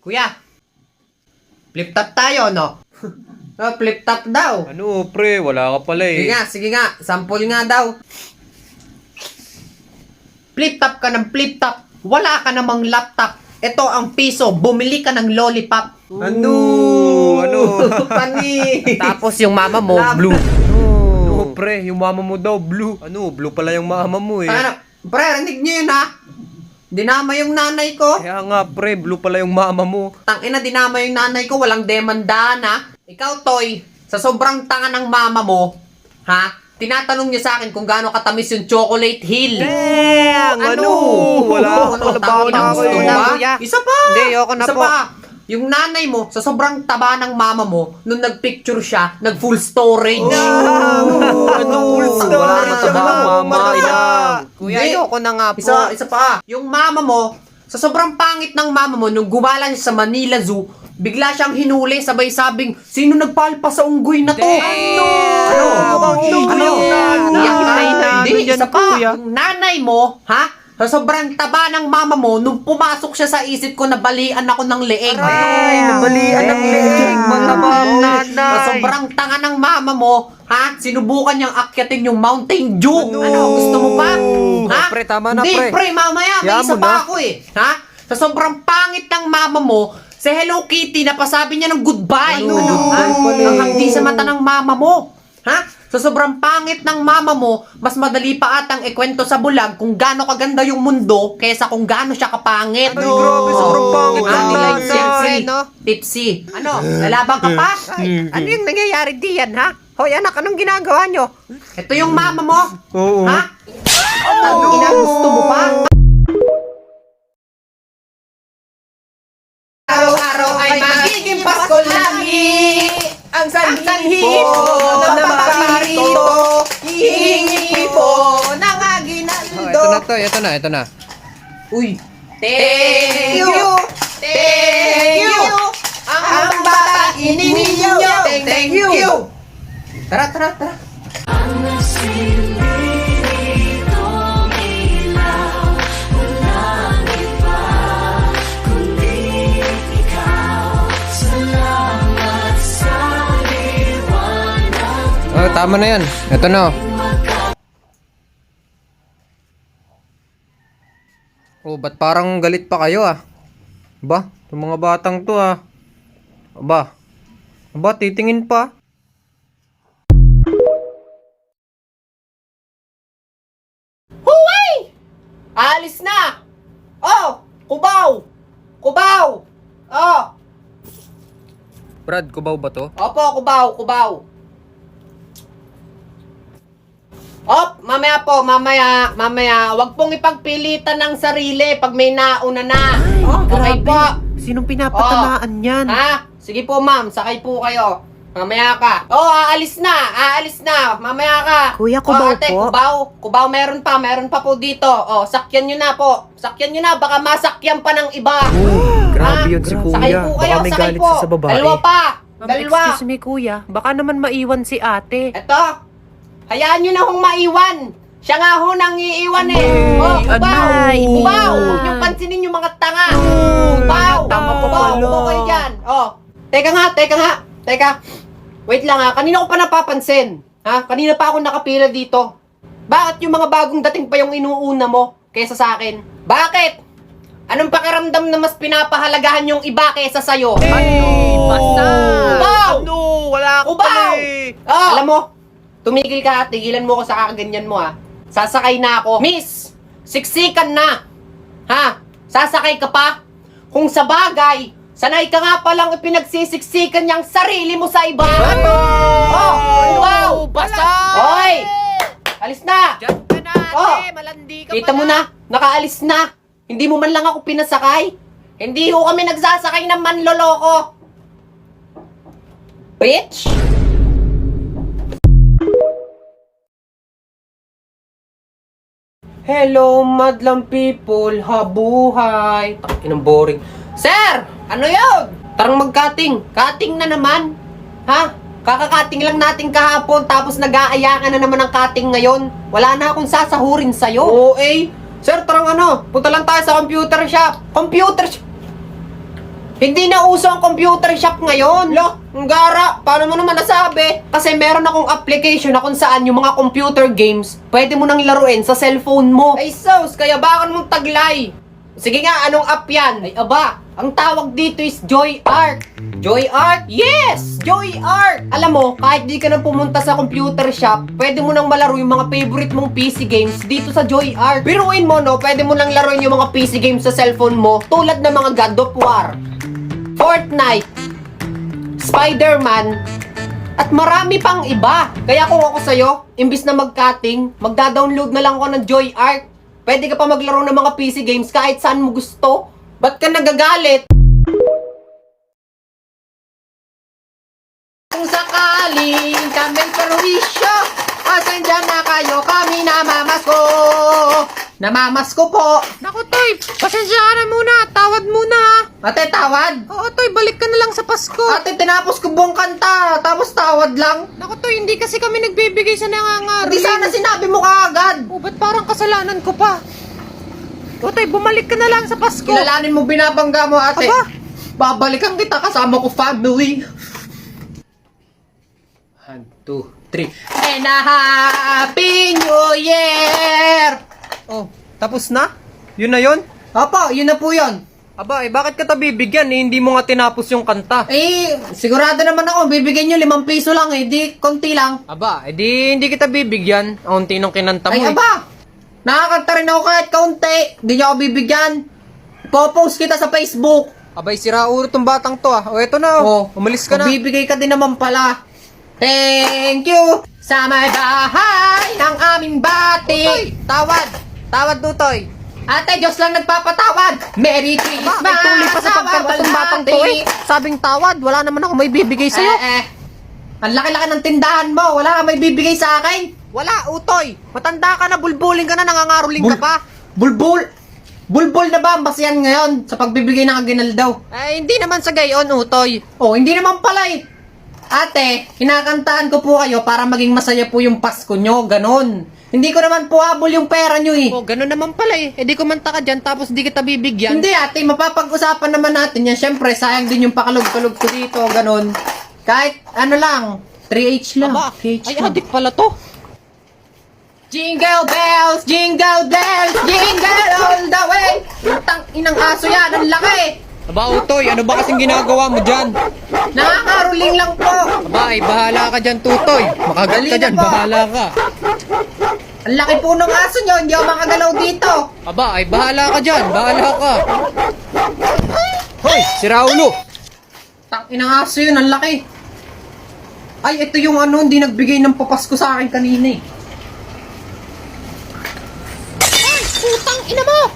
Kuya, flip top tayo, no? Flip top daw. Ano, pre? Wala ka pala eh. Sige nga. Sample nga daw. Flip top ka ng flip top. Wala ka namang laptop. Ito ang piso. Bumili ka ng lollipop. Ano? Pani. Tapos yung mama mo, blue. Ano, pre? Yung mama mo daw, blue. Ano, blue pala yung mama mo eh. Ano? Pre, rinig niyo yun ha? Dinama yung nanay ko. Kaya nga, pre, blue pala yung mama mo. Tangina, dinama yung nanay ko. Walang demandaan ha? Ikaw, Toy, sa sobrang tanga ng mama mo, ha? Tinatanong niya sa akin kung gaano katamis yung chocolate hill. Dang! Ano? Wala Tangina, ako gusto eh. mo ba? Isa pa! Hindi, ayoko na Isa po. pa! Yung nanay mo, sa sobrang taba ng mama mo, nung nagpicture siya, nag-full storage. Ano, full storage? Wala na taba Ano, ang mama. mataba. Kuya, ayoko na nga po. Isa pa. Yung mama mo, sa sobrang pangit ng mama mo, nung gumala siya sa Manila Zoo, bigla siyang hinuli, sabay sabing, sino nagpalpa sa unggoy na to? Ano? Hindi, isa pa. Yung nanay mo, ha? Sa sobrang taba ng mama mo, nung pumasok siya sa isip ko, nabalian ako ng leeg. Nabalian ng leeg. Mga nanay. Sa sobrang tanga ng mama mo, ha? Sinubukan niyang akyatin yung Mountain Dew. Ano? Gusto mo pa? Ha? Pre, tama na, Hindi, pre. mamaya. May Kaya isa mo pa na. ako eh. Ha? Sa sobrang pangit ng mama mo, si Hello Kitty, napasabi niya ng goodbye. Ha? Ang hangdi sa mata ng mama mo. Ha? Sa sobrang pangit ng mama mo, mas madali pa atang ikwento sa bulag kung gaano kaganda yung mundo kaysa kung gaano siya kapangit. Ay, grabe, sobrang pangit ng Like nanay. tipsy, no? Tipsy. Ano? Lalabang ka pa? Ano yung nangyayari diyan, ha? Hoy, anak, anong ginagawa nyo? Ito yung mama mo? Oo. Ha? Ano? Gusto mo pa? Araw-araw ay magiging Pasko lagi. Ang sanhi po na napakarito. Hihingi po ng aginaldo. Ito na. Uy! Thank you! Thank you! Ang bata ininyo! Thank you! Tara! Oh, tama na yan. Ito na. Oh, ba't parang galit pa kayo ah? Ba, yung mga batang to ah. Aba, titingin pa. Huway! Alis na! Oh! Kubaw! Oh! Brad, kubaw ba to? Opo, kubaw! Op, mamaya. Wag pong ipagpilitan ng sarili pag may nauna na. Okay po. Sinong pinapatamaan yan? Ha? Sige po, ma'am. Sakay po kayo. Mamaya ka. Oh, aalis na. Mamaya ka. Kuya, kubaw ate, po. Kubaw, meron pa po dito. Oh, sakyan nyo na po. Baka masakyan pa ng iba. Grabe yun si Sakay kuya. po kayo, Baka may sakay galit po. siya sa babae. Dalawa. Excuse me, kuya. Baka naman maiwan si ate. Eto. Hayaan nyo na hong maiwan. Siya nga ho nang iiwan eh. Oh, Anay. Kubaw. Huwag nyo pansinin yung mga tanga. Kubaw. tama pa pala. Kubaw kayo dyan. Oh. Teka. Wait lang ha. Kanina ko pa napapansin. Ha? Kanina pa ako nakapila dito. Bakit yung mga bagong dating pa yung inuuna mo kaysa sa akin? Bakit? Anong pakiramdam na mas pinapahalagahan yung iba kaysa sa'yo? Basta! Kubaw! Wala Kubaw! Oh. Alam mo, tumigil ka, tigilan mo ko sa kakaganyan mo ha. Sasakay na ako. Miss, siksikan na. Ha? Sasakay ka pa? Kung sa bagay, sanay ka nga palang ipinagsisiksikan niyang sarili mo sa iba. Oh, wow! Basta! Hoy! Alis na! Diyan ka na, ate. Oh. Malandi ka Kita mo na, nakaalis na. Hindi mo man lang ako pinasakay. Hindi ho kami nagsasakay ng manloloko. Bitch! Hello, madlang people. Habuhay. Takin ang boring. Sir! Ano yun? Tarang mag-cutting. Cutting na naman. Ha? Kakakating lang natin kahapon tapos nag-aaya ka na naman ng cutting ngayon. Wala na akong sasahurin sa'yo. Oo eh. Sir, tarang punta lang tayo sa computer shop. Computer shop? Hindi na uso ang computer shop ngayon. Lo, ang gara, paano mo naman nasabi? Kasi meron akong application na kung saan yung mga computer games, pwede mo nang laruin sa cellphone mo. Ay sus, kaya bakit mong taglay? Sige nga, anong app yan? Ay aba, ang tawag dito is Joy Art. Joy Art? Yes! Joy Art! Alam mo, kahit di ka na pumunta sa computer shop, pwede mo nang malaro yung mga favorite mong PC games dito sa Joy Art. Biruin mo, no? Pwede mo nang laruin yung mga PC games sa cellphone mo tulad ng mga God of War, Fortnite, Spider-Man, at marami pang iba. Kaya kung ako sa'yo, imbis na mag-cutting, magda-download na lang ako ng Joy Art. Pwede ka pa maglaro ng mga PC games kahit saan mo gusto. Ba't ka nagagalit? Kung sakaling kami perwisyo, asan dyan na kayo, kami namamasko. Namamasko po. Naku, Toy, pasensyahan na muna. Tawad muna. Ate, tawad? Oo, Toy, balik ka na lang sa Pasko. Ate, tinapos ko buong kanta, tapos tawad lang. Naku, Toy, hindi kasi kami nagbibigay sa nangangaroling. Hindi sana sinabi mo kaagad. Oh, ba't parang kasalanan ko pa? O, Toy, bumalik ka na lang sa Pasko. Kilalanin mo, binabangga mo, ate. Aba. Babalikan kita kasama ko family. 1, 2, 3. And a Happy New Year! Oh, tapos na? Yun na yun? Opo, yun na po yun. Aba, bakit ka bibigyan? Hindi mo nga tinapos yung kanta. Eh, sigurado naman ako, bibigyan nyo 5 piso lang eh, di konti lang. Aba, hindi kita bibigyan. Aunti nung kinanta mo Ay, eh. aba! Nakakanta rin ako kahit kaunti. Hindi nyo ako bibigyan. Popost kita sa Facebook. Abay, sira ulo tong batang to ah. O, eto na oh. Umalis ka na. Bibigay ka din naman pala. Thank you sa may bahay ng aming bati. Tawad! Tawad, Tutoy! Ate, Diyos lang nagpapatawad. Merry Christmas. Ay, tuloy pa sa pagkanta ng batang to eh. Sabing tawad, wala naman ako may bibigay sa'yo. Ang laki-laki ng tindahan mo. Wala kang may bibigay sa akin. Wala, Utoy. Matanda ka na, bulbuling ka na, nangangaroling ka pa. Bulbul. Bulbul na ba ang basihan ngayon sa pagbibigay ng aginaldaw? Eh, hindi naman sa gayon, Utoy. Oh, hindi naman pala eh. Ate, kinakantahan ko po kayo para maging masaya po yung Pasko nyo. Ganon. Hindi ko naman po habol yung pera nyo eh. Oh, ganun naman pala eh. Eh, di kumanta ka dyan, tapos di kita bibigyan. Hindi ate, mapapag-usapan naman natin yan. Siyempre, sayang din yung pakalog-kalog ko dito, ganon. Kahit ano lang, 3H lang. Aba, 3H ay, lang. adik pala to. Jingle bells, jingle all the way. Tang inang aso yan, ang laki. Aba, Utoy, ano ba kasing ginagawa mo dyan? Nakakaruling lang po. Aba, ay bahala ka dyan, Tutoy. Makagat Dali ka na dyan, po. bahala ka. Ang laki po ng aso nyo, hindi ako makagalaw dito. Aba, ay bahala ka dyan, bahala ka. Hoy, sira ulo. Tang inang aso yun, ang laki. Ay, ito yung ano, hindi nagbigay ng papasko sa akin kanina eh. Ay, putang ina mo!